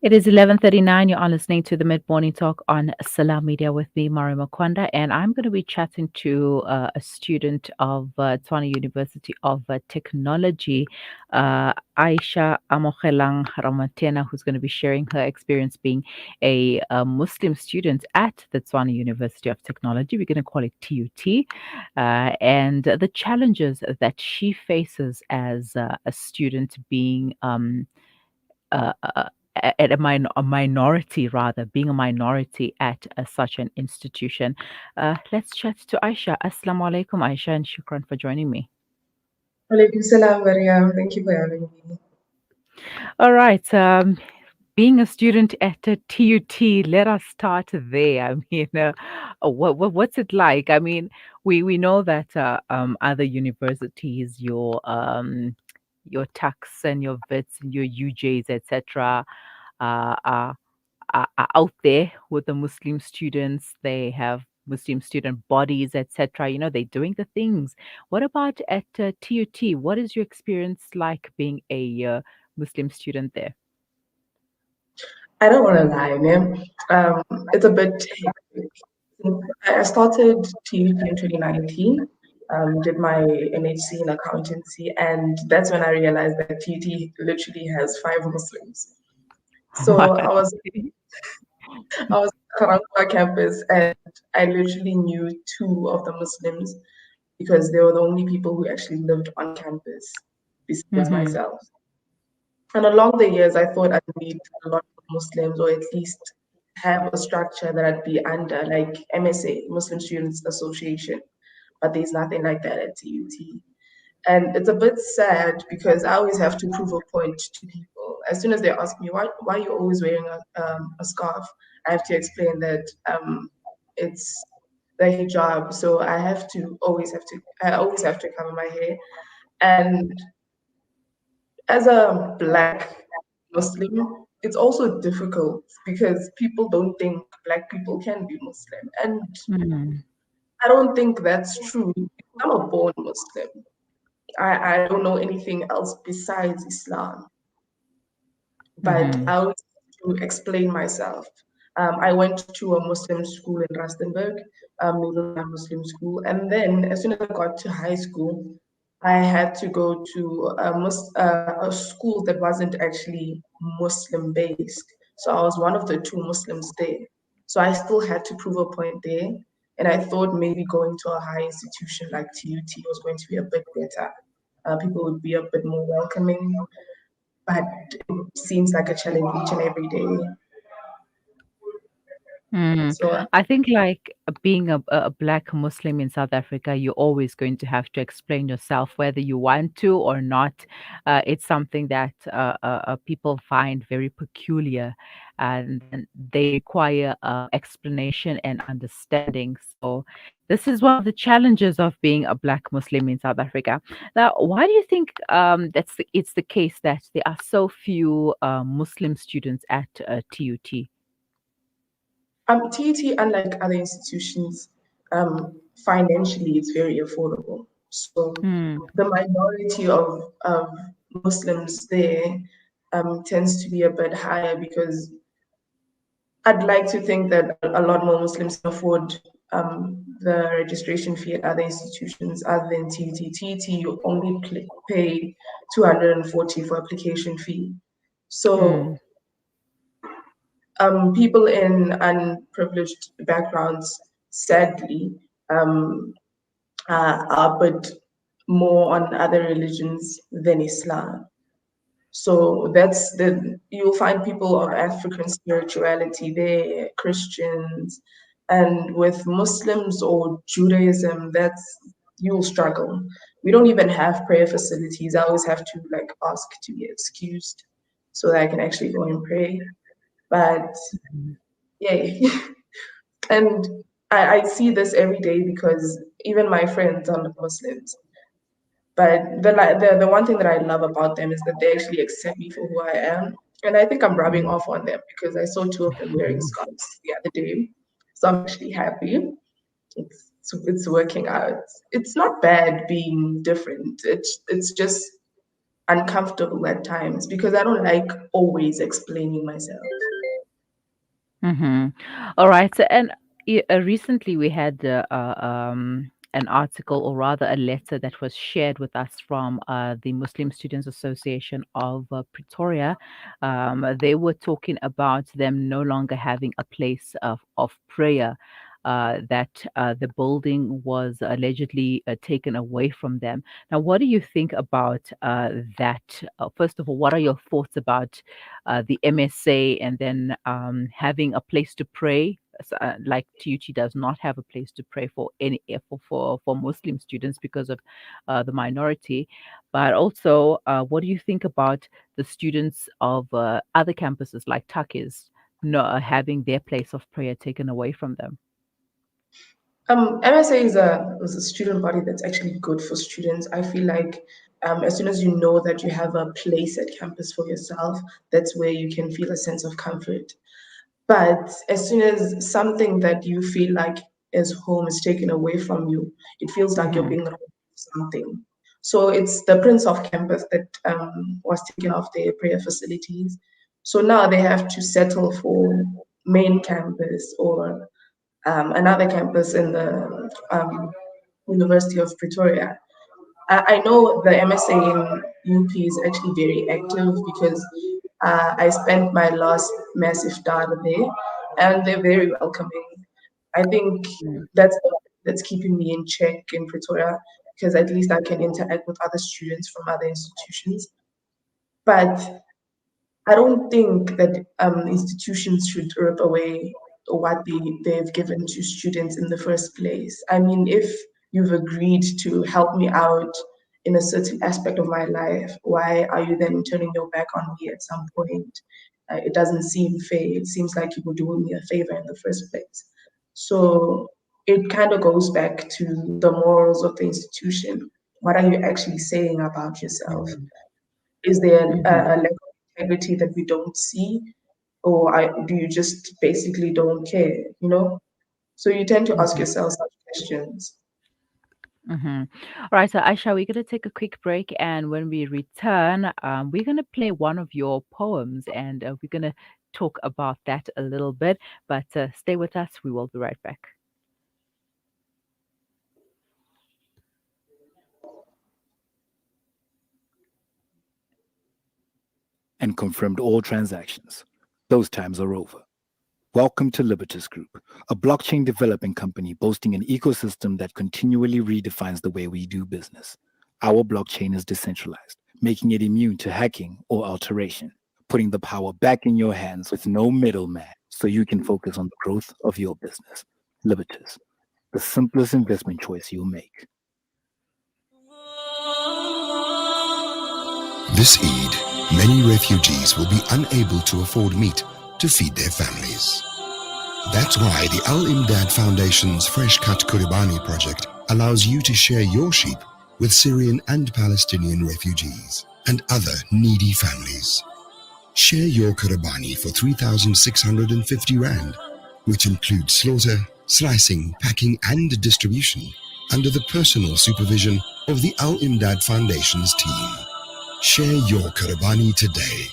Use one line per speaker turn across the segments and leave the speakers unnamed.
It is 11:39. You are listening to the Mid Morning Talk on Salam Media with me, Mari Makwanda, and I'm going to be chatting to a student of Tshwane University of Technology, Aysha Ramatena, who's going to be sharing her experience being a Muslim student at the Tshwane University of Technology. We're going to call it TUT, and the challenges that she faces as a student being at a minority, rather being a minority at such an institution. Let's chat to Aisha. Assalamu alaikum, Aisha, and shukran for joining me.
Walaikum salam, Maria. Thank you for having me.
All right. Being a student at a TUT, let us start there. I mean, what's it like? I mean, we know that other universities, your tax and your vets and your UJs, etc., are are out there with the Muslim students. They have Muslim student bodies, etc. You know, they're doing the things. What about at TUT? What is your experience like being a Muslim student there?
I don't want to lie, man. It's a bit hectic. I started TUT in 2019, did my MHC in accountancy, and that's when I realized that TUT literally has five Muslims. So I was around our campus, and I literally knew two of the Muslims because they were the only people who actually lived on campus besides
Mm-hmm.
myself. And along the years, I thought I'd meet a lot of Muslims or at least have a structure that I'd be under, like MSA, Muslim Students Association. But there's nothing like that at TUT. And it's a bit sad because I always have to prove a point to people. As soon as they ask me, why are you always wearing a scarf? I have to explain that it's the hijab. So I always have to cover my hair. And as a Black Muslim, it's also difficult because people don't think Black people can be Muslim. And
Mm-hmm.
I don't think that's true. I'm a born Muslim. I don't know anything else besides Islam, but
Mm-hmm.
I always have to explain myself. I went to a Muslim school in Rustenburg, Nurullah Muslim school, and then as soon as I got to high school, I had to go to a school that wasn't actually Muslim based. So I was one of the two Muslims there. So I still had to prove a point there. And I thought maybe going to a high institution like TUT was going to be a bit better. People would be a bit more welcoming, but it seems like a challenge each and every day.
Mm.
So
I think like being a black Muslim in South Africa, you're always going to have to explain yourself whether you want to or not. It's something that people find very peculiar, and they require explanation and understanding. So this is one of the challenges of being a black Muslim in South Africa. Now, why do you think it's the case that there are so few Muslim students at TUT?
TET, unlike other institutions, financially it's very affordable. So
Mm,
the minority of Muslims there tends to be a bit higher because I'd like to think that a lot more Muslims can afford the registration fee at other institutions other than TET. TET, you only pay 240 for application fee.
mm.
So people in unprivileged backgrounds, sadly, um, are a bit more on other religions than Islam. So you'll find people of African spirituality there, Christians, and with Muslims or Judaism, you'll struggle. We don't even have prayer facilities. I always have to like ask to be excused so that I can actually go and pray. But yeah, and I see this every day because even my friends are not Muslims. But the one thing that I love about them is that they actually accept me for who I am. And I think I'm rubbing
Mm,
off on them because I saw two of them wearing scarves the other day. So I'm actually happy. It's working out. It's not bad being different. It's just uncomfortable at times because I don't like always explaining myself.
Mm-hmm. All right. So, and recently we had an article, or rather a letter, that was shared with us from the Muslim Students Association of Pretoria. They were talking about them no longer having a place of prayer. That the building was allegedly taken away from them. Now, what do you think about that? First of all, what are your thoughts about the MSA, and then having a place to pray? Like TUT does not have a place to pray for any for Muslim students because of the minority. But also, what do you think about the students of other campuses like Takis, no, having their place of prayer taken away from them?
MSA is a student body that's actually good for students. I feel like as soon as you know that you have a place at campus for yourself, that's where you can feel a sense of comfort. But as soon as something that you feel like is home is taken away from you, it feels like you're
Mm-hmm.
being robbed of something. So it's the Prince of campus that was taken off their prayer facilities. So now they have to settle for main campus or another campus in the University of Pretoria. I know the MSA in UP is actually very active because I spent my last massive data there, and they're very welcoming. I think that's keeping me in check in Pretoria because at least I can interact with other students from other institutions. But I don't think that institutions should rip away what they've given to students in the first place. I mean, if you've agreed to help me out in a certain aspect of my life, why are you then turning your back on me at some point? It doesn't seem fair. It seems like you were doing me a favor in the first place. So it kind of goes back to the morals of the institution. What are you actually saying about yourself? Is there
Mm-hmm.
a lack of integrity that we don't see, or do you just basically don't care? You know, so you tend to ask
Mm-hmm.
yourself such questions.
Mm-hmm. All right, so Aisha, we're going to take a quick break, and when we return, we're going to play one of your poems, and we're going to talk about that a little bit. But stay with us. We will be right back.
And confirmed all transactions. Those times are over. Welcome to Libertas Group, a blockchain development company boasting an ecosystem that continually redefines the way we do business. Our blockchain is decentralized, making it immune to hacking or alteration, putting the power back in your hands with no middleman so you can focus on the growth of your business. Libertas, the simplest investment choice you'll make.
This Eid, many refugees will be unable to afford meat to feed their families. That's why the Al Imdad Foundation's Fresh Cut Kuribani project allows you to share your sheep with Syrian and Palestinian refugees and other needy families. Share your Kuribani for 3,650 Rand, which includes slaughter, slicing, packing and distribution under the personal supervision of the Al Imdad Foundation's team. Share your Kurabani today.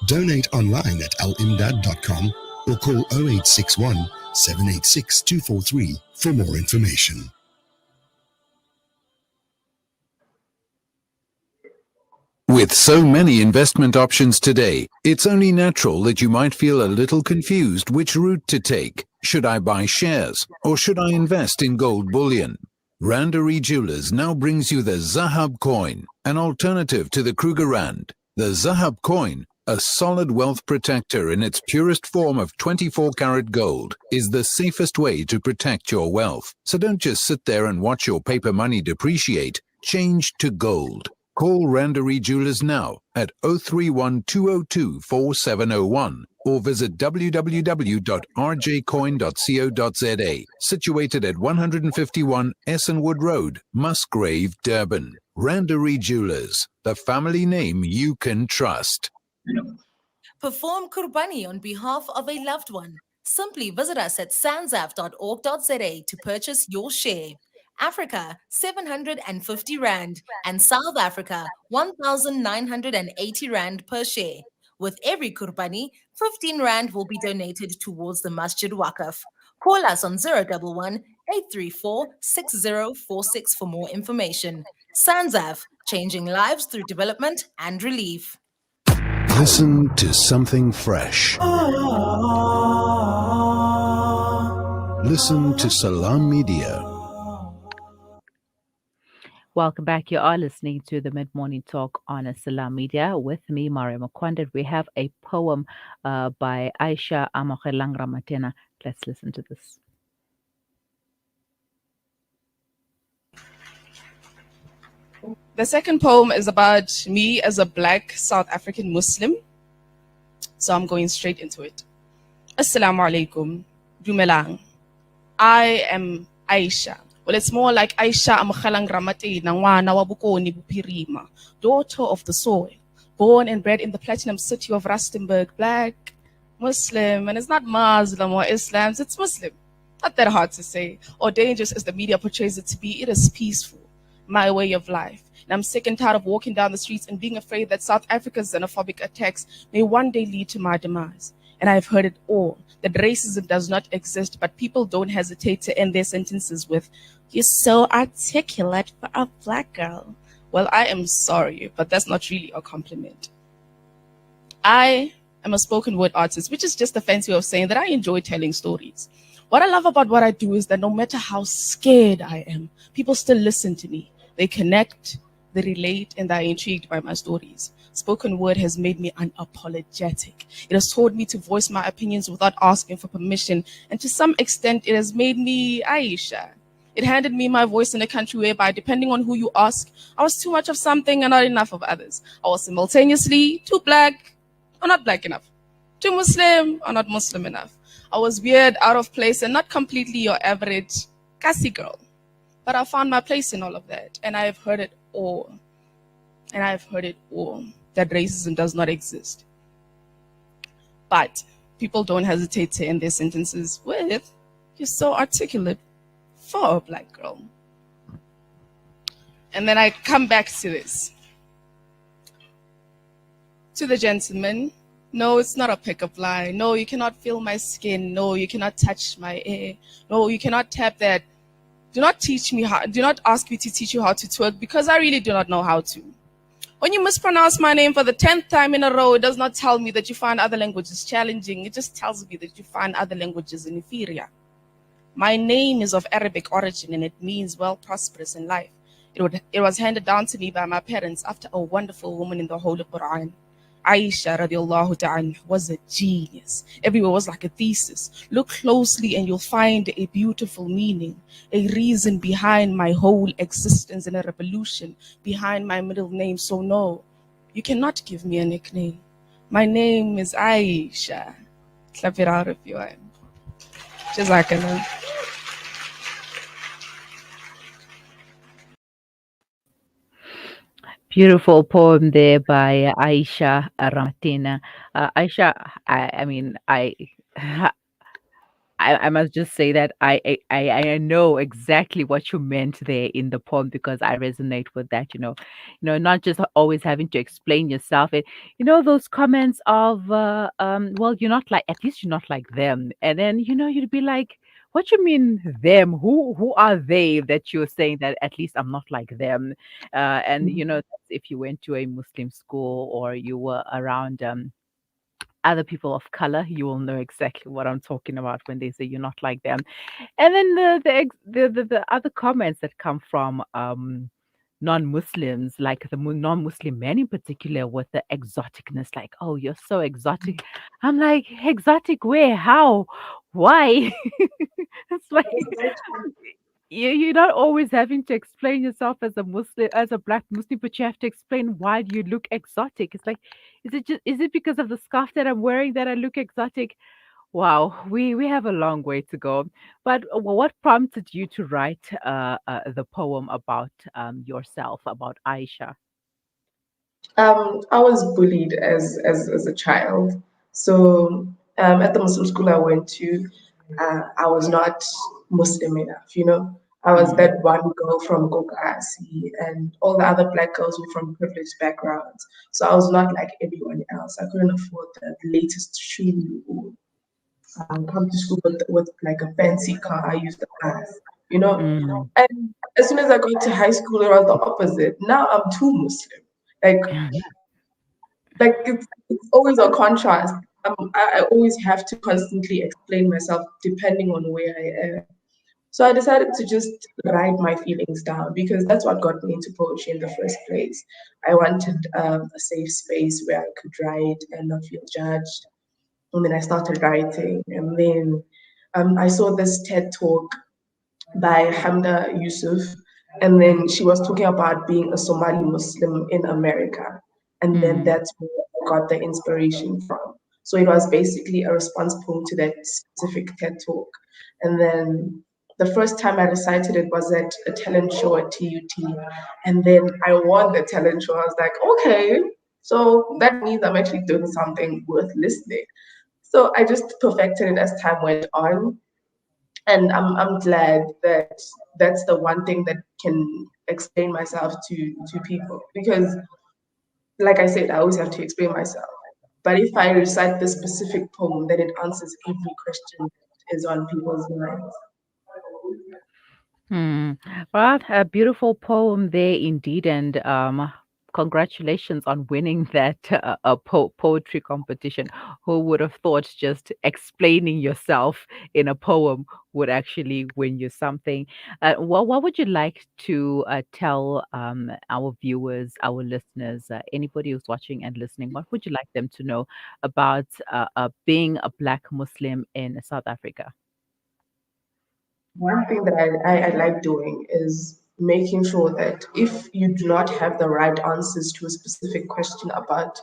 Donate online at alimdad.com or call 0861 786 243 for more information.
With so many investment options today, it's only natural that you might feel a little confused which route to take. Should I buy shares or should I invest in gold bullion? Randery Jewelers now brings you the Zahab coin, an alternative to the Kruger Rand. The Zahab coin, a solid wealth protector in its purest form of 24-karat gold, is the safest way to protect your wealth. So don't just sit there and watch your paper money depreciate. Change to gold. Call Randery Jewelers now at 031 202 4701 or visit www.rjcoin.co.za, situated at 151 Essenwood Road, Musgrave, Durban. Randery Jewelers, the family name you can trust.
Perform Kurbani on behalf of a loved one. Simply visit us at sanzaf.org.za to purchase your share. Africa 750 Rand, and South Africa 1,980 Rand per share. With every kurbani, 15 Rand will be donated towards the Masjid Waqf. Call us on 011 834 6046 for more information. Sanzav, changing lives through development and relief.
Listen to something fresh. Listen to Salam Media.
Welcome back. You are listening to the Mid Morning Talk on Salam Media with me, Mario Makwandet. We have a poem by Aysha Ramatena. Let's listen to this.
The second poem is about me as a black South African Muslim. So I'm going straight into it. Assalamu alaikum. Dumelang. I am Aisha. Well, it's more like Aisha Ramatena, ngwana wa Bokoni Buphirima, daughter of the soil, born and bred in the platinum city of Rustenburg, black, Muslim, and it's not Muslim or Islam, it's Muslim. Not that hard to say, or dangerous as the media portrays it to be. It is peaceful, my way of life. And I'm sick and tired of walking down the streets and being afraid that South Africa's xenophobic attacks may one day lead to my demise. And I've heard it all, that racism does not exist, but people don't hesitate to end their sentences with, "You're so articulate for a black girl." Well, I am sorry, but that's not really a compliment. I am a spoken word artist, which is just a fancy way of saying that I enjoy telling stories. What I love about what I do is that no matter how scared I am, people still listen to me. They connect, they relate, and they're intrigued by my stories. Spoken word has made me unapologetic. It has taught me to voice my opinions without asking for permission, and to some extent, it has made me Aisha. It handed me my voice in a country whereby, depending on who you ask, I was too much of something and not enough of others. I was simultaneously too black or not black enough, too Muslim or not Muslim enough. I was weird, out of place, and not completely your average Kasi girl. But I found my place in all of that, and I have heard it all. And I have heard it all, that racism does not exist. But people don't hesitate to end their sentences with, "You're so articulate for a black girl." And then I come back to this. To the gentleman, no, it's not a pickup line. No, you cannot feel my skin. No, you cannot touch my hair. No, you cannot tap that. Do not ask me to teach you how to twerk, because I really do not know how to. When you mispronounce my name for the 10th time in a row, it does not tell me that you find other languages challenging. It just tells me that you find other languages inferior. My name is of Arabic origin, and it means well, prosperous in life. It was handed down to me by my parents after a wonderful woman in the Holy Quran. Aisha radiallahu ta'ala was a genius. Everywhere was like a thesis. Look closely and you'll find a beautiful meaning, a reason behind my whole existence, and a revolution behind my middle name. So no, you cannot give me a nickname. My name is Aisha. Clap it out if you want. Jazakallah.
Beautiful poem there by Aysha Ramatena. Aisha, I mean, I must just say that I know exactly what you meant there in the poem, because I resonate with that. Not just always having to explain yourself. Those comments of, well, you're not like, at least you're not like them, and then you'd be like, what you mean them? Who are they that you're saying that at least I'm not like them? And if you went to a Muslim school or you were around other people of color, you will know exactly what I'm talking about when they say you're not like them. And then the other comments that come from non-Muslims, like the non-Muslim men in particular, with the exoticness, like, "Oh, you're so exotic." I'm like, exotic where? How? Why? It's like you're not always having to explain yourself as a Muslim, as a black Muslim, but you have to explain why do you look exotic. It's like, is it because of the scarf that I'm wearing that I look exotic? Wow, we have a long way to go. But what prompted you to write the poem about yourself, about Aisha?
I was bullied as a child. So at the Muslim school I went to, I was not Muslim enough. I was
Mm.
that one girl from Gokasi, and all the other black girls were from privileged backgrounds. So I was not like everyone else. I couldn't afford the latest shoe or come to school with like a fancy car. I used the bus, you know.
Mm.
And as soon as I got to high school, it was the opposite. Now I'm too Muslim. Like it's always a contrast. I always have to constantly explain myself depending on where I am. So I decided to just write my feelings down because that's what got me into poetry in the first place. I wanted a safe space where I could write and not feel judged. And then I started writing, and then I saw this TED talk by Hamda Yusuf, and then she was talking about being a Somali Muslim in America, and then
Mm.
that's where I got the inspiration from. So it was basically a response poem to that specific TED talk, and then the first time I recited it was at a talent show at TUT, and then I won the talent show. I was like, okay, so that means I'm actually doing something worth listening. So I just perfected it as time went on, and I'm glad that that's the one thing that can explain myself to people because like I said, I always have to explain myself. But if I recite the specific poem, then it answers every question that is on people's minds.
Hmm. Well, a beautiful poem there indeed, and congratulations on winning that poetry competition. Who would have thought just explaining yourself in a poem would actually win you something? What would you like to tell our viewers, our listeners, anybody who's watching and listening? What would you like them to know about being a Black Muslim in South Africa?
One thing that I like doing is making sure that if you do not have the right answers to a specific question about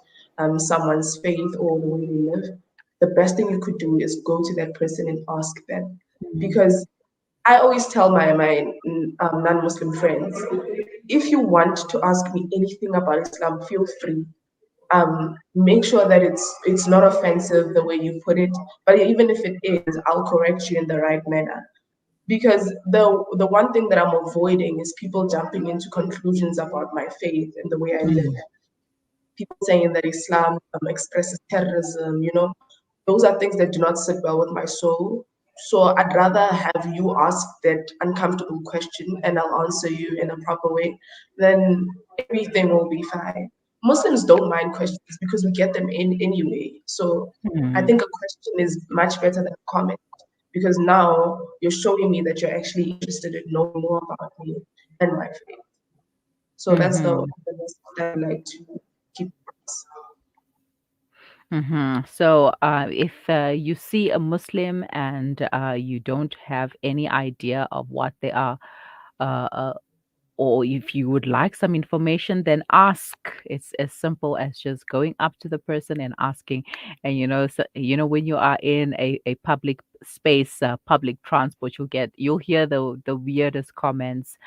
someone's faith or the way they live, the best thing you could do is go to that person and ask them.
Mm.
Because I always tell my non-Muslim friends, if you want to ask me anything about Islam, feel free. Make sure that it's not offensive the way you put it, but even if it is, I'll correct you in the right manner. Because the one thing that I'm avoiding is people jumping into conclusions about my faith and the way I live,
Mm.
people saying that Islam expresses terrorism, those are things that do not sit well with my soul. So I'd rather have you ask that uncomfortable question and I'll answer you in a proper way, then everything will be fine. Muslims don't mind questions because we get them in anyway. So I
Mm.
think a question is much better than a comment because now you're showing me that you're actually interested in knowing more about me and my faith. So that's
Mhm.
the message that I like to keep across.
So, if you see a Muslim and you don't have any idea of what they are, uh, uh, or if you would like some information, then ask. It's as simple as just going up to the person and asking. And when you are in a public space, public transport, you'll hear the weirdest comments.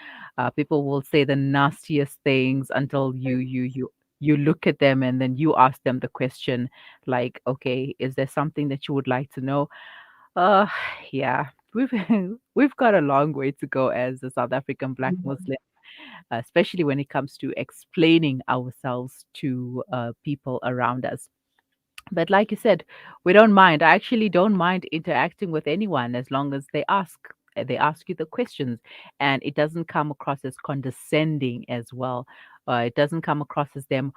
People will say the nastiest things until you look at them and then you ask them the question, like, okay, is there something that you would like to know? Uh, yeah, we've we've got a long way to go as a South African Black Muslim, especially when it comes to explaining ourselves to people around us. But like you said, we don't mind. I actually don't mind interacting with anyone as long as they ask. They ask you the questions, and it doesn't come across as condescending as well. It doesn't come across as them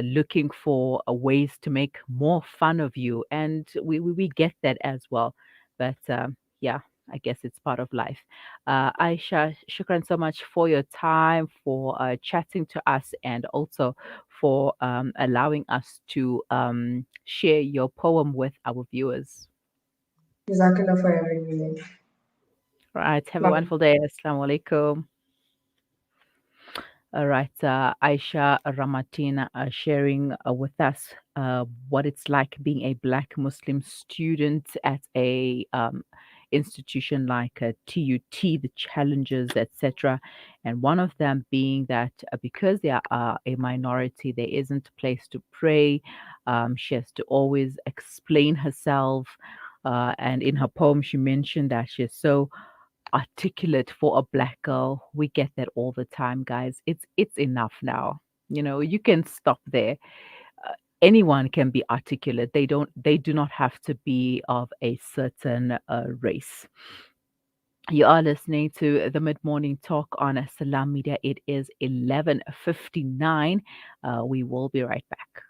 looking for ways to make more fun of you, and we get that as well. But yeah, I guess it's part of life. Aisha, shukran so much for your time, for chatting to us, and also for allowing us to share your poem with our viewers.
Jazakallah for having me.
All right. Have a
Bye.
wonderful day. Assalamu alaikum. All right, Aisha Ramatena sharing with us what it's like being a Black Muslim student at a institution like TUT, the challenges, etc. And one of them being that because they are a minority, there isn't a place to pray. She has to always explain herself. And in her poem, she mentioned that she's so articulate for a black girl. We get that all the time, guys. It's enough now. You can stop there. Anyone can be articulate. They do not have to be of a certain race. You are listening to the Mid Morning Talk on Salam Media. It is 11:59. We will be right back.